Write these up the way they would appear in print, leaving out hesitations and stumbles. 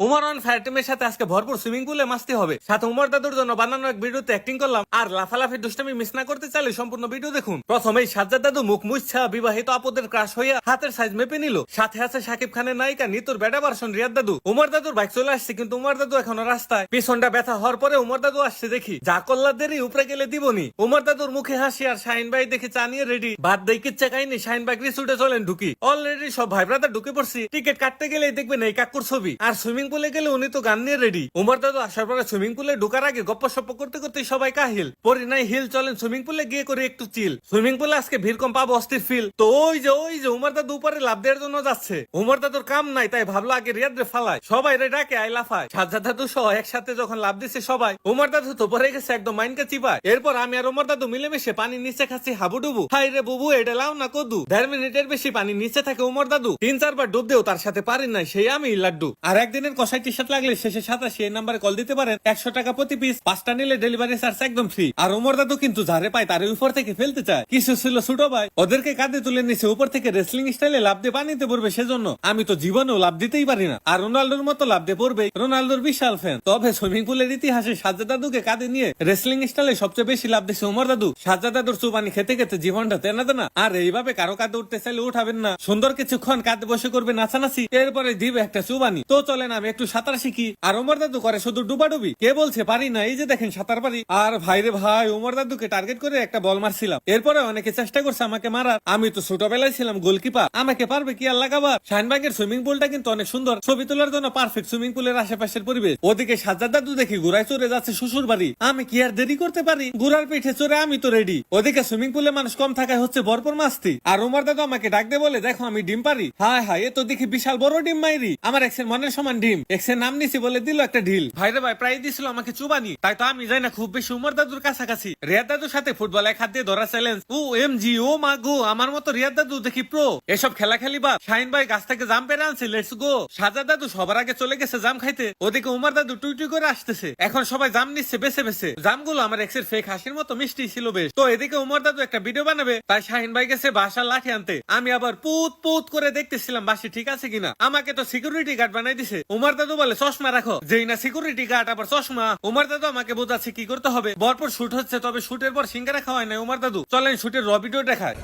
Umar on fire টিমের সাথে আজকে ভরপুর সুইমিং পুলে মাস্তি হবে। সাথে উমর দাদুর জন্য বানানো এক ভিডিওতে অ্যাক্টিং করলাম। আর লাফালাফি দুষ্টামি মিস না করতে চাইলে সম্পূর্ণ ভিডিও দেখুন। প্রথমেই সাজ্জাদ দাদু মুখ মুচ্ছা বিবাহিত আপদের ক্রাশ হইয়া হাতের সাইজ মেপে নিল। সাথে আছে শাকিব খানের নায়িকা নিতুর বেটা ভার্সন রিয়াদ দাদু। উমর দাদুর বাইক চলে আসছে, কিন্তু উমর দাদু এখনো রাস্তায়। পিছনটা ব্যথা হওয়ার পরে উমর দাদু আসছে দেখি যা কল্লা দেরি উপরে গেলে দিবনি। উমর দাদুর মুখে হাসি আর শাহিন ভাই দেখে চা নিয়ে রেডি। বাদ দেই কিচ্ছা কাহিনী, শাহিন ভাই রিসুটে চলেন ঢুকি। অলরেডি সব ভাই ব্রাদার ঢুকে পড়ছি। টিকিট কাটতে গেলেই দেখবেন এই কাকুর ছবি। আর সুইমিং পুলে গেলে উনি তো গান নিয়ে রেডি। উমর দাদু আসার পরে সুইমিং পুলে ঢোকার আগে গপ্প সপ্প করতে করতে সবাই কাহিল। পরি নাই হিল, চলেন সুইমিং পুলে গিয়ে করে একটু চিল। সুইমিং পুলে আজকে ভিড় কম পাবো, অস্থির ফিল। তো ওই যে উমর দাদু উপরে লাভ দেওয়ার জন্য যাচ্ছে। উমর দাদুর কাম নাই, তাই ভাবলো আগে রিয়াদ রে ফালায়। সবাই রে ডাকে আই লাফায়। সাজ্জাদ দাদু সহ একসাথে যখন লাভ দিচ্ছে সবাই, উমর দাদু তো পরে গেছে একদম মাইনকা চিপায়। এরপর আমি আর উমর দাদু মিলেমিশে পানির নিচে খাচ্ছি হাবুডুবু। হাই রে বুবু, এটা লাও না কদু। 1.5 মিনিটের বেশি পানির নিচে থাকে উমর দাদু। 3-4 বার ডুব দেও তার সাথে পারি নাই, সেই আমি লাড্ডু। আর একদিনের কষাই টি শার্ট লাগলে শেষে 87 এই নাম্বারে কল দিতে পারেন। 100 টাকা প্রতি পিস, 5টা নিলে ডেলিভারি চার্জ একদম ফ্রি। আর উমর দাদু কিন্তু যারে পায় তার উপর থেকে ফেলতে চায়। কিছু ছিল ছোট ভাই, ওদেরকে কাঁধে তুলে নিচে উপর থেকে রেসলিং স্টাইলে লাভ দিয়ে পানিতে পড়বে, সেজন্য আমি তো জীবনেও লাভ দিতেই পারি না। আর রোনাল্ডোর মতো লাভ দিয়ে পড়বে, রোনাল্ডোর বিশাল ফ্যান। তবে সুইমিং পুলের ইতিহাসে সাজ্জাদ দাদুকে কাঁধে নিয়ে রেসলিং স্টাইলে সবচেয়ে বেশি লাভ দিচ্ছে উমর দাদু। সাজ্জাদ দাদুর চুবানি খেতে খেতে জীবনটা তেনা তেনা। আর এইভাবে কারো কাঁধে উঠতে চাইলে উঠাবেন না, সুন্দর কিছুক্ষণ কাঁধে বসে করবে নাচানাচি, এরপরে দিবে একটা চুবানি। তো চলেন আমি একটু সাঁতার শিখি। আর উমর দাদু করে শুধু ডুবাডুবি। কে বলছে পারি না? এই যে দেখেন সাঁতার পারি। আর ভাইরে ভাই, উমর দাদুকে টার্গেট করে একটা বল মারছিলাম। এরপরে অনেকে চেষ্টা করছে আমাকে মারার। আমি তো ছোটবেলায় ছিলাম গোলকিপার, আমাকে পারবে কি আল্লাহ কাবার। শাহিনবাগের সুইমিং পুলটা কিন্তু অনেক সুন্দর, ছবি তোলার জন্য পারফেক্ট। সুইমিং পুলের আশেপাশের পরিবেশ। ওদিকে সাজ্জাদ দাদু দেখি ঘোড়ায় চড়ে যাচ্ছে শ্বশুর বাড়ি। আমি কি আর দেরি করতে পারি? ঘোড়ার পিঠে চড়ে আমি তো রেডি। ওদিকে সুইমিং পুলে মানুষ কম থাকায় হচ্ছে ভরপুর মাস্তি। আর উমর দাদু আমাকে ডাক দে বলে, দেখো আমি ডিম পারি। হায় হায়, এ তো দেখি বিশাল বড় ডিম মাইরি। আমার এক্সের মনের সমান ডিম। এক্সের নাম নিছি বলে দিল একটা ঢিল। ভাইরে ভাই প্রায় দিছিল আমাকে চুবানি। তাই তো আমি যাই না খুব বেশি উমর দাদুর কাছাকাছি। রিয়াদ দাদুর সাথে ফুটবল এক হাত দিয়ে ধরা চ্যালেঞ্জ। ও এম জি, ও মা গো, আমার মতো রিয়াদ দাদু দেখি প্রো। এসব খেলা খেলি বা শাহিন ভাই গাছ থেকে জাম পেরে আনছে, লেটস গো। সাজ্জাদ দাদু সবার আগে চলে গেছে জাম খাইতে। ওদিকে উমর দাদু টুই টুই করে আসতেছে। এখন সবাই জাম নিচ্ছে বেছে বেছে। জামগুলো আমার এক্সের ফেক হাসির মতো মিষ্টি ছিল বেশ। তো এদিকে উমর দাদু একটা ভিডিও বানাবে, তাই শাহিন ভাই গেছে বাসার লাঠি আনতে। আমি আবার পুত পুত করে দেখতেছিলাম বাসি ঠিক আছে কিনা। আমাকে তো সিকিউরিটি গার্ড বানাই দিছে। উমর দাদু বলে চশমা রাখো, যেই না সিকিউরিটি গার্ড আবার চশমা। উমর দাদু আমাকে বোঝাচ্ছে কি করতে হবে। ভরপুর শুট হচ্ছে, তবে শুটের পর সিঙ্গারা খাওয়ায় না উমর দাদু। চলেন শুটের র ভিডিও দেখায়।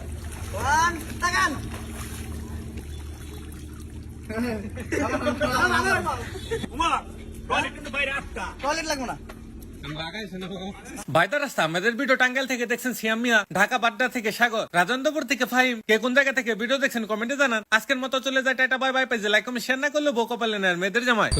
বাইদার রাস্তা আমাদের ভিডিও টাঙ্গাইল থেকে দেখছেন সিয়াম মিয়া, ঢাকা বাড্ডা থেকে সাগর, রাজেন্দ্রপুর থেকে ফাহিম। কে কোন জায়গা থেকে ভিডিও দেখছেন কমেন্টে জানান। আজকের মতো চলে যায়, টাটা বাই বাই। পেজে লাইক কমেন্ট শেয়ার না করলে বউ কপালে নেয় মেয়েদের জামায়।